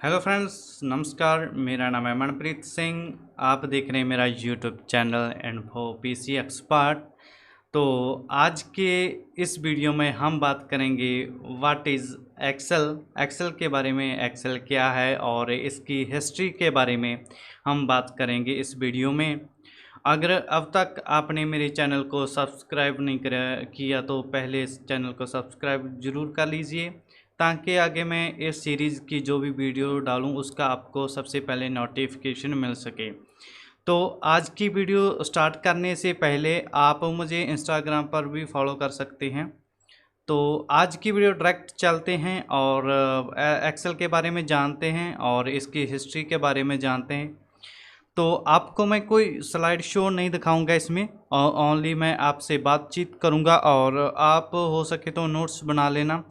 Hello friends, नमस्कार। मेरा नाम है मनप्रीत सिंह। आप देख रहे हैं मेरा YouTube channel info PC expert. तो आज के इस वीडियो में हम बात करेंगे व्हाट इज़ एक्सेल। एक्सेल के बारे में, एक्सेल क्या है और इसकी हिस्ट्री के बारे में हम बात करेंगे इस वीडियो में। अगर अब तक आपने मेरे चैनल को सब्सक्राइब नहीं किया तो पहले इस चैनल को सब्सक्राइब ज़रूर कर लीजिए, ताकि आगे मैं इस सीरीज़ की जो भी वीडियो डालूं उसका आपको सबसे पहले नोटिफिकेशन मिल सके। तो आज की वीडियो स्टार्ट करने से पहले आप मुझे इंस्टाग्राम पर भी फॉलो कर सकते हैं। तो आज की वीडियो डायरेक्ट चलते हैं और एक्सेल के बारे में जानते हैं और इसकी हिस्ट्री के बारे में जानते हैं। तो आपको मैं कोई स्लाइड शो नहीं दिखाऊंगा इसमें, ओनली मैं आपसे बातचीत करूंगा और आप हो सके तो नोट्स बना लेना।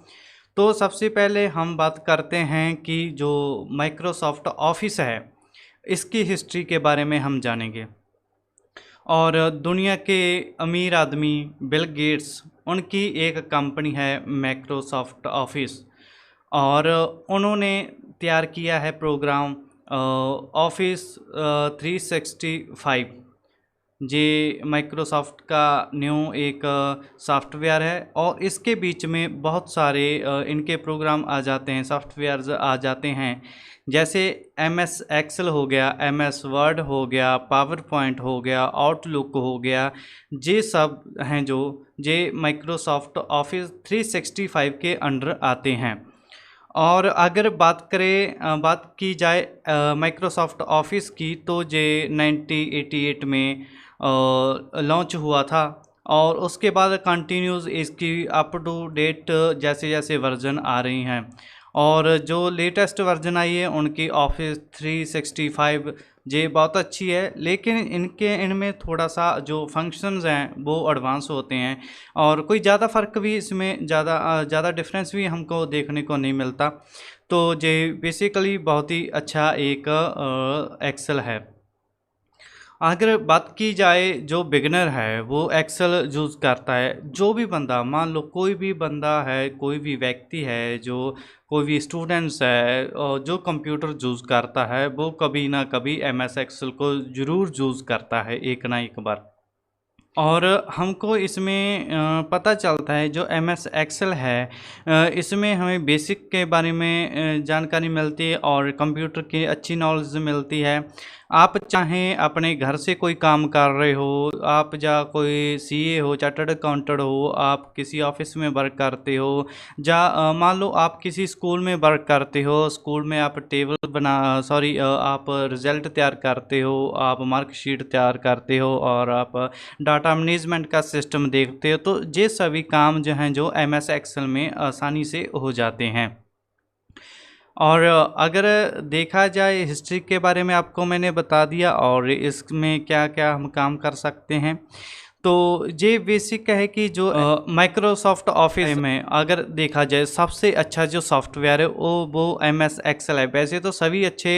तो सबसे पहले हम बात करते हैं कि जो माइक्रोसॉफ्ट ऑफिस है इसकी हिस्ट्री के बारे में हम जानेंगे। और दुनिया के अमीर आदमी बिल गेट्स, उनकी एक कंपनी है माइक्रोसॉफ्ट ऑफिस, और उन्होंने तैयार किया है प्रोग्राम ऑफिस 365। ये माइक्रोसॉफ्ट का न्यू एक सॉफ्टवेयर है और इसके बीच में बहुत सारे इनके प्रोग्राम आ जाते हैं, सॉफ्टवेयर्स आ जाते हैं, जैसे MS एक्सेल हो गया, MS वर्ड हो गया, पावर पॉइंट हो गया, आउटलुक हो गया। ये सब हैं जो माइक्रोसॉफ्ट ऑफिस 365 के अंडर आते हैं। और अगर बात की जाए माइक्रोसॉफ्ट ऑफिस की, तो ये 1988 में लॉन्च हुआ था और उसके बाद कंटिन्यूस इसकी अप टू डेट जैसे जैसे वर्जन आ रही हैं, और जो लेटेस्ट वर्जन आई है उनकी ऑफिस 365 ये बहुत अच्छी है, लेकिन इनमें थोड़ा सा जो फंक्शंस हैं वो एडवांस होते हैं और कोई ज़्यादा फ़र्क भी इसमें ज़्यादा डिफरेंस भी हमको देखने को नहीं मिलता। तो ये बेसिकली बहुत ही अच्छा एक एक्सेल है। अगर बात की जाए जो बिगनर है वो एक्सेल यूज़ करता है, जो भी बंदा, मान लो कोई भी बंदा है, कोई भी व्यक्ति है, जो कोई भी स्टूडेंट्स है और जो कंप्यूटर यूज़ करता है, वो कभी ना कभी MS एक्सेल को ज़रूर यूज़ करता है एक ना एक बार। और हमको इसमें पता चलता है जो MS एक्सेल है, इसमें हमें बेसिक के बारे में जानकारी मिलती है और कंप्यूटर की अच्छी नॉलेज मिलती है। आप चाहें अपने घर से कोई काम कर रहे हो, आप या कोई CA हो, चार्टर्ड अकाउंटेंट हो, आप किसी ऑफिस में वर्क करते हो, या मान लो आप किसी स्कूल में वर्क करते हो, स्कूल में आप आप रिज़ल्ट तैयार करते हो, आप मार्कशीट तैयार करते हो और आप डाटा मैनेजमेंट का सिस्टम देखते हो, तो ये सभी काम जो हैं जो MS एक्सेल में आसानी से हो जाते हैं। और अगर देखा जाए हिस्ट्री के बारे में आपको मैंने बता दिया और इसमें क्या क्या हम काम कर सकते हैं। तो ये बेसिक है कि जो माइक्रोसॉफ्ट ऑफिस में अगर देखा जाए सबसे अच्छा जो सॉफ्टवेयर है वो MS एक्सेल है। वैसे तो सभी अच्छे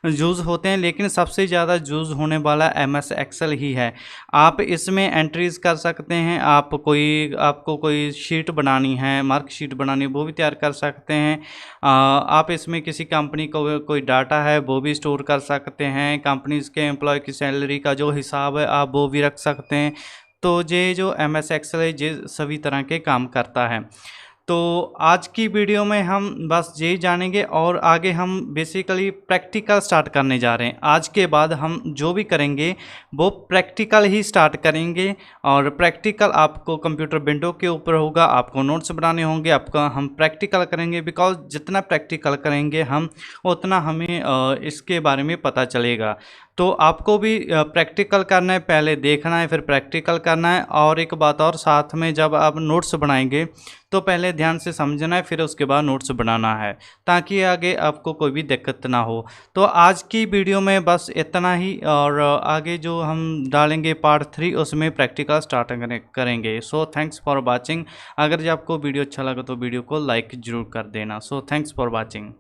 यूज़ होते हैं, लेकिन सबसे ज़्यादा यूज़ होने वाला MS एक्सेल ही है। आप इसमें एंट्रीज़ कर सकते हैं, आपको कोई शीट बनानी है, मार्क शीट बनानी है, वो भी तैयार कर सकते हैं। आप इसमें किसी कंपनी को कोई डाटा है वो भी स्टोर कर सकते हैं, कंपनीज़ के एम्प्लॉय की सैलरी का जो हिसाब है आप वो भी रख सकते हैं। तो ये जो MS एक्सेल है ये सभी तरह के काम करता है। तो आज की वीडियो में हम बस यही जानेंगे और आगे हम बेसिकली प्रैक्टिकल स्टार्ट करने जा रहे हैं। आज के बाद हम जो भी करेंगे वो प्रैक्टिकल ही स्टार्ट करेंगे और प्रैक्टिकल आपको कंप्यूटर विंडो के ऊपर होगा, आपको नोट्स बनाने होंगे, आपका हम प्रैक्टिकल करेंगे। बिकॉज जितना प्रैक्टिकल करेंगे हम उतना हमें इसके बारे में पता चलेगा। तो आपको भी प्रैक्टिकल करना है, पहले देखना है फिर प्रैक्टिकल करना है। और एक बात और, साथ में जब आप नोट्स बनाएंगे तो पहले ध्यान से समझना है, फिर उसके बाद नोट्स बनाना है, ताकि आगे आपको कोई भी दिक्कत ना हो। तो आज की वीडियो में बस इतना ही, और आगे जो हम डालेंगे पार्ट 3 उसमें प्रैक्टिकल स्टार्ट करेंगे। So thanks for watching. अगर जब आपको वीडियो अच्छा लगा तो वीडियो को लाइक ज़रूर कर देना। So thanks for watching.